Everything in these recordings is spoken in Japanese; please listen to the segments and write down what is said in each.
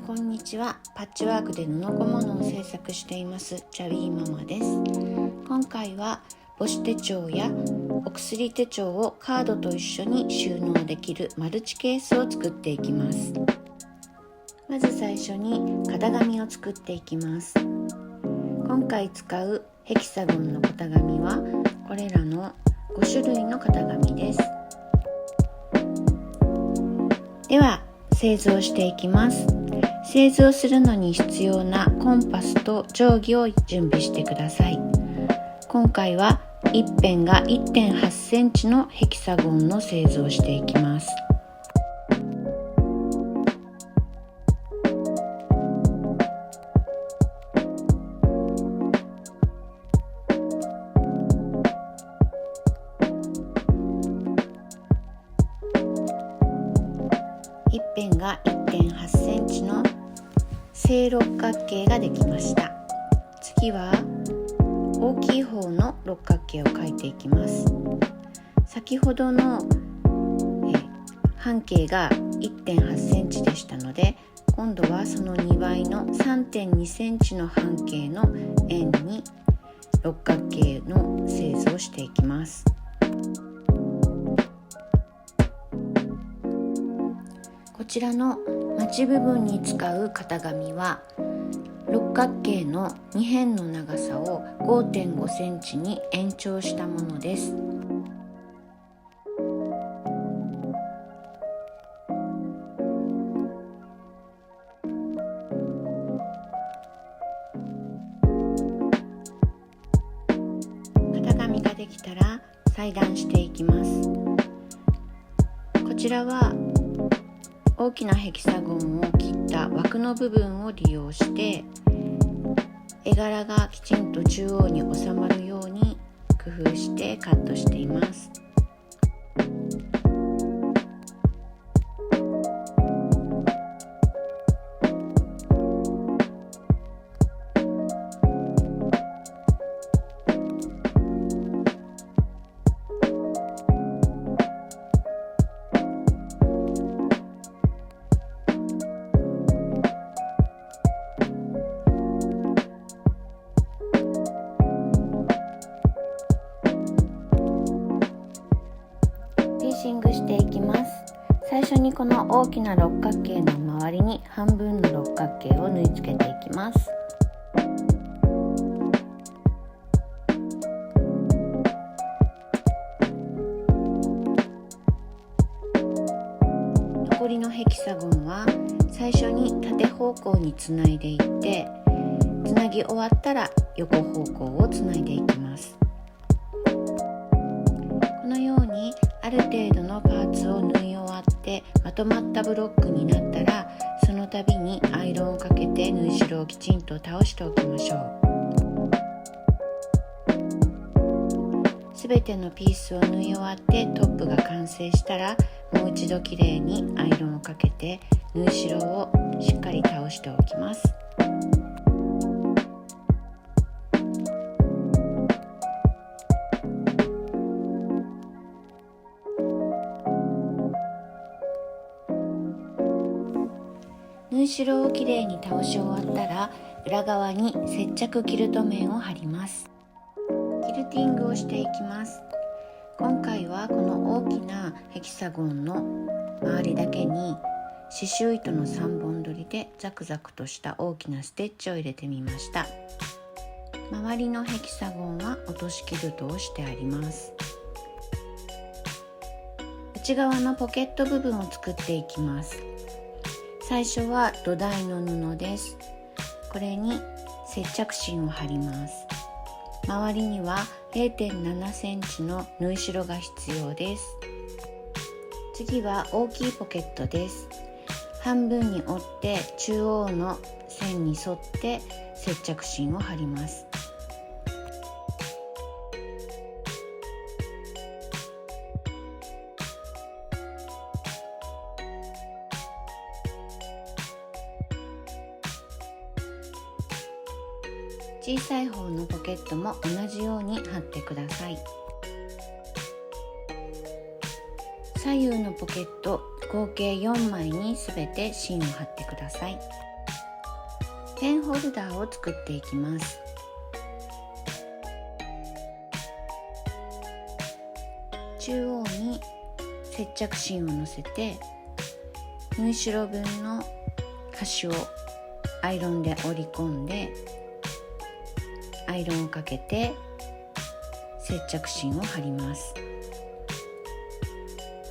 こんにちは。パッチワークで布小物を制作していますジャビーママです。今回は母子手帳やお薬手帳をカードと一緒に収納できるマルチケースを作っていきます。まず最初に型紙を作っていきます。今回使うヘキサゴンの型紙はこれらの5種類の型紙です。では製図していきます。製図するのに必要なコンパスと定規を準備してください。今回は一辺が 1.8 センチのヘキサゴンの製図をしていきます。一辺が 1.8 センチの正六角形ができました。次は大きい方の六角形を描いていきます。先ほどの半径が 1.8 センチでしたので、今度はその2倍の 3.2 センチの半径の円に六角形の製図をしていきます。こちらのまち部分に使う型紙は六角形の2辺の長さを 5.5 センチに延長したものです。型紙ができたら裁断していきます。こちらは大きなヘキサゴンを切った枠の部分を利用して絵柄がきちんと中央に収まるように工夫してカットしています。ピーシングしていきます。最初にこの大きな六角形の周りに半分の六角形を縫い付けていきます。残りのヘキサゴンは最初に縦方向につないでいって、つなぎ終わったら横方向をつないでいきます。このようにある程度のパーツを縫い終わってまとまったブロックになったら、その度にアイロンをかけて縫い代をきちんと倒しておきましょう。すべてのピースを縫い終わってトップが完成したら、もう一度きれいにアイロンをかけて縫い代をしっかり倒しておきます。縫い代をきれいに倒し終わったら、裏側に接着キルト面を貼ります。キルティングをしていきます。今回はこの大きなヘキサゴンの周りだけに刺繍糸の3本取りでザクザクとした大きなステッチを入れてみました。周りのヘキサゴンは落としキルトをしてあります。内側のポケット部分を作っていきます。最初は土台の布です。これに接着芯を貼ります。周りには 0.7 センチの縫い代が必要です。次は大きいポケットです。半分に折って中央の線に沿って接着芯を貼ります。小さい方のポケットも同じように貼ってください。左右のポケット合計4枚にすべて芯を貼ってください。ペンホルダーを作っていきます。中央に接着芯をのせて、縫い代分の端をアイロンで折り込んで、アイロンをかけて接着芯を貼ります。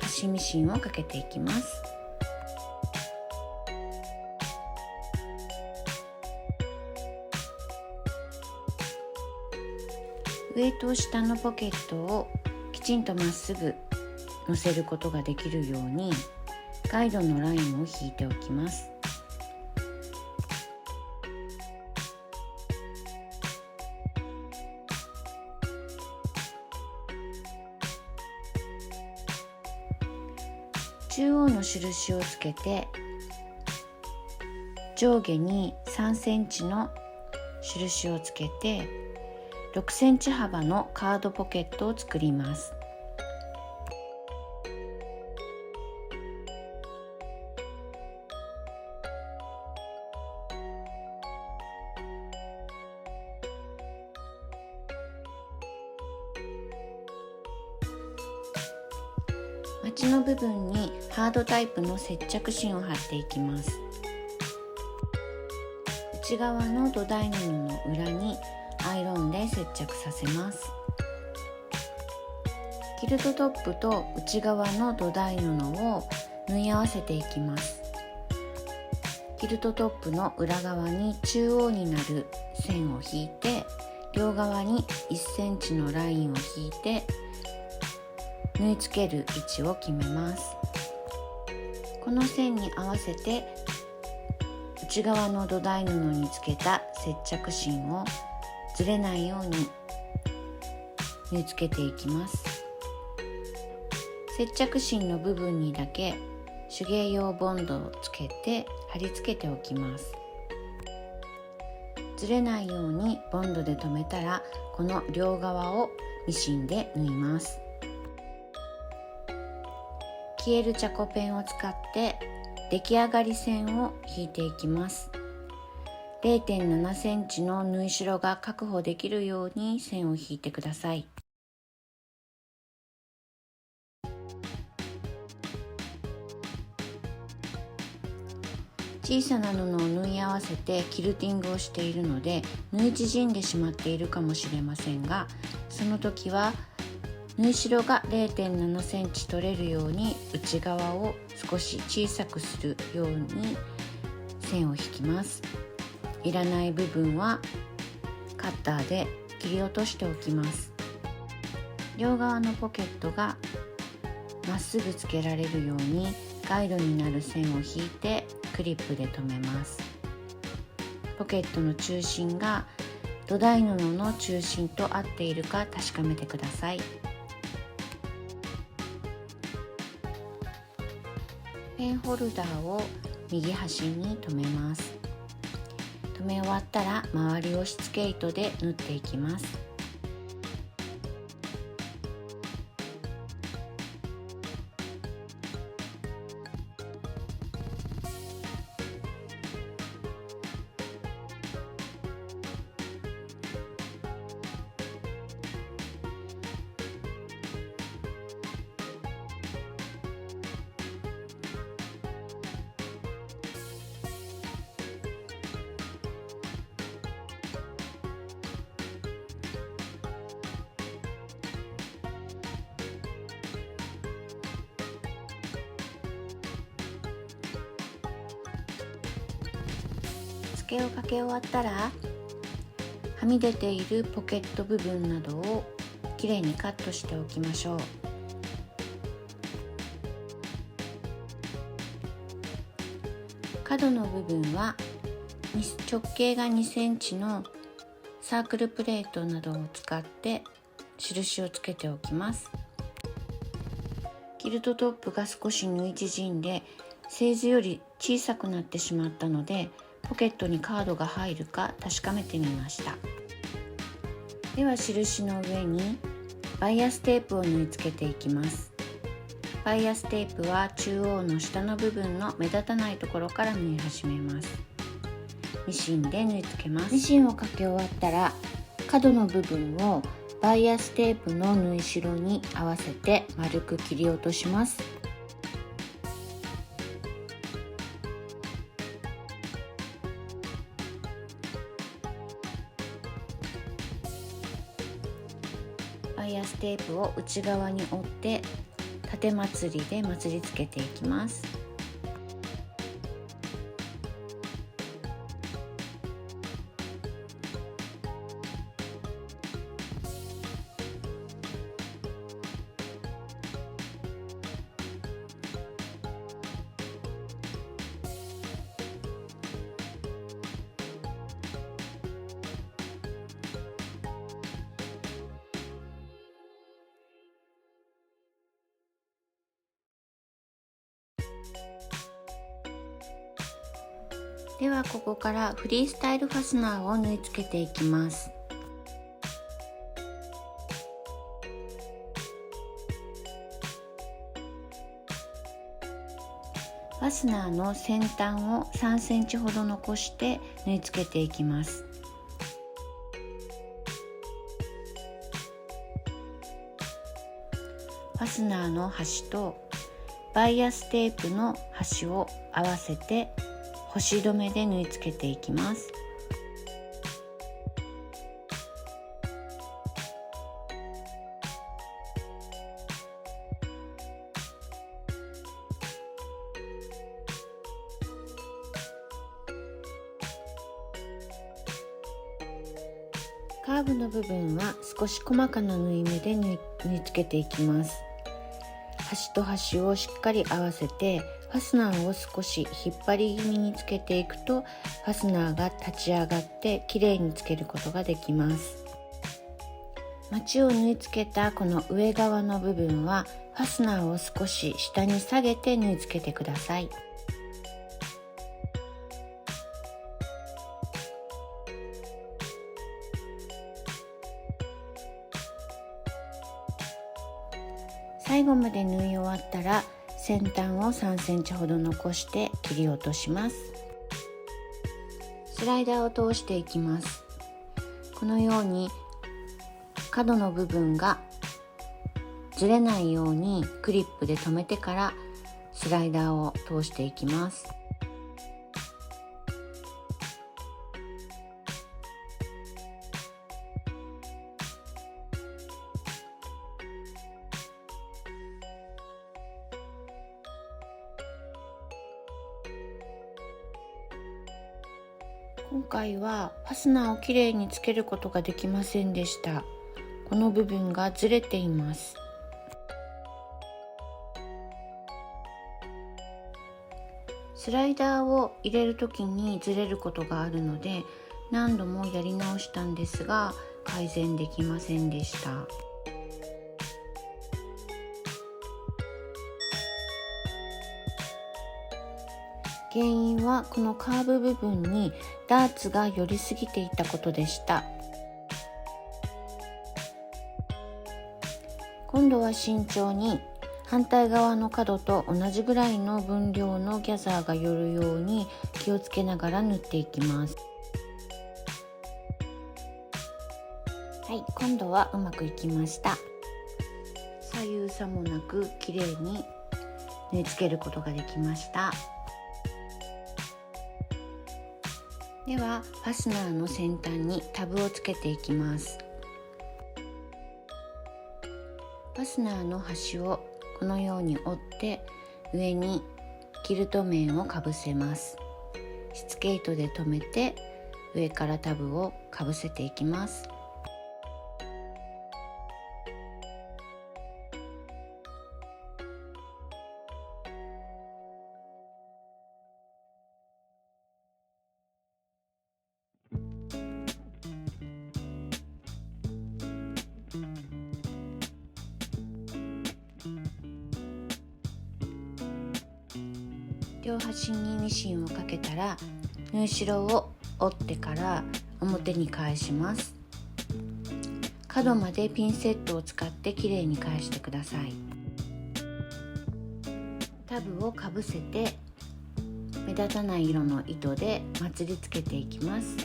端ミシンをかけていきます。上と下のポケットをきちんとまっすぐ乗せることができるようにガイドのラインを引いておきます。中央の印をつけて、上下に3センチの印をつけて、6センチ幅のカードポケットを作ります。まちの部分にハードタイプの接着芯を貼っていきます。内側の土台布の裏にアイロンで接着させます。キルトトップと内側の土台布を縫い合わせていきます。キルトトップの裏側に中央になる線を引いて、両側に1センチのラインを引いて縫い付ける位置を決めます。この線に合わせて内側の土台布につけた接着芯をずれないように縫い付けていきます。接着芯の部分にだけ手芸用ボンドをつけて貼り付けておきます。ずれないようにボンドで留めたら、この両側をミシンで縫います。消えるチャコペンを使って出来上がり線を引いていきます。0.7 センチの縫い代が確保できるように線を引いてください。小さな布を縫い合わせてキルティングをしているので、縫い縮んでしまっているかもしれませんが、その時は縫い代が 0.7 センチ取れるように内側を少し小さくするように線を引きます。いらない部分はカッターで切り落としておきます。両側のポケットがまっすぐつけられるようにガイドになる線を引いてクリップで留めます。ポケットの中心が土台布の中心と合っているか確かめてください。ペンホルダーを右端に留めます。留め終わったら周りをしつけ糸で縫っていきます。付けをかけ終わったら、はみ出ているポケット部分などをきれいにカットしておきましょう。角の部分は直径が2センチのサークルプレートなどを使って印をつけておきます。キルトトップが少し縫い縮んで製図より小さくなってしまったので、ポケットにカードが入るか確かめてみました。では印の上にバイアステープを縫い付けていきます。バイアステープは中央の下の部分の目立たないところから縫い始めます。ミシンで縫い付けます。ミシンをかけ終わったら角の部分をバイアステープの縫い代に合わせて丸く切り落とします。バイアステープを内側に折って縦まつりでまつりつけていきます。ではここからフリースタイルファスナーを縫い付けていきます。ファスナーの先端を3センチほど残して縫い付けていきます。ファスナーの端とバイアステープの端を合わせて星止めで縫い付けていきます。カーブの部分は少し細かな縫い目で縫い付けていきます。端と端をしっかり合わせてファスナーを少し引っ張り気味につけていくとファスナーが立ち上がってきれいにつけることができます。まちを縫い付けたこの上側の部分はファスナーを少し下に下げて縫い付けてください。最後まで縫い終わったら先端を3センチほど残して切り落とします。スライダーを通していきます。このように角の部分がずれないようにクリップで留めてからスライダーを通していきます。今回はファスナーをきれいにつけることができませんでした。この部分がずれています。スライダーを入れるときにずれることがあるので何度もやり直したんですが改善できませんでした。原因はこのカーブ部分にダーツが寄りすぎていたことでした。今度は慎重に反対側の角と同じぐらいの分量のギャザーが寄るように気をつけながら縫っていきます。はい、今度はうまくいきました。左右差もなくきれいに縫い付けることができました。ではファスナーの先端にタブをつけていきます。ファスナーの端をこのように折って上にキルト面をかぶせます。しつけ糸で留めて上からタブをかぶせていきます。両端にミシンをかけたら縫い代を折ってから表に返します。角までピンセットを使ってきれいに返してください。タブをかぶせて目立たない色の糸でまつりつけていきます。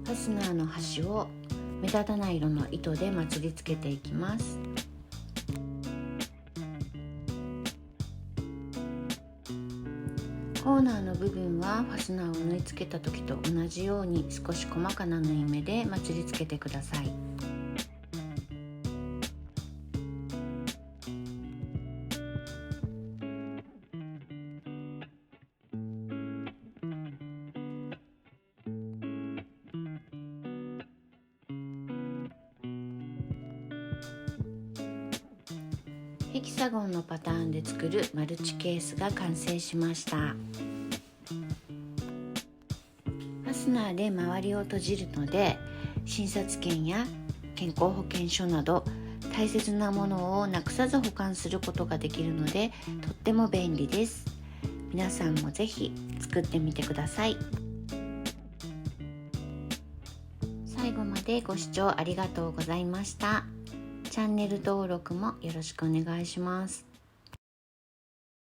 ファスナーの端を目立たない色の糸でまつりつけていきます。コーナーの部分はファスナーを縫い付けた時と同じように少し細かな縫い目でまつりつけてください。ヘキサゴンのパターンで作るマルチケースが完成しました。ファスナーで周りを閉じるので、診察券や健康保険証など大切なものをなくさず保管することができるので、とっても便利です。皆さんもぜひ作ってみてください。最後までご視聴ありがとうございました。チャンネル登録もよろしくお願いします。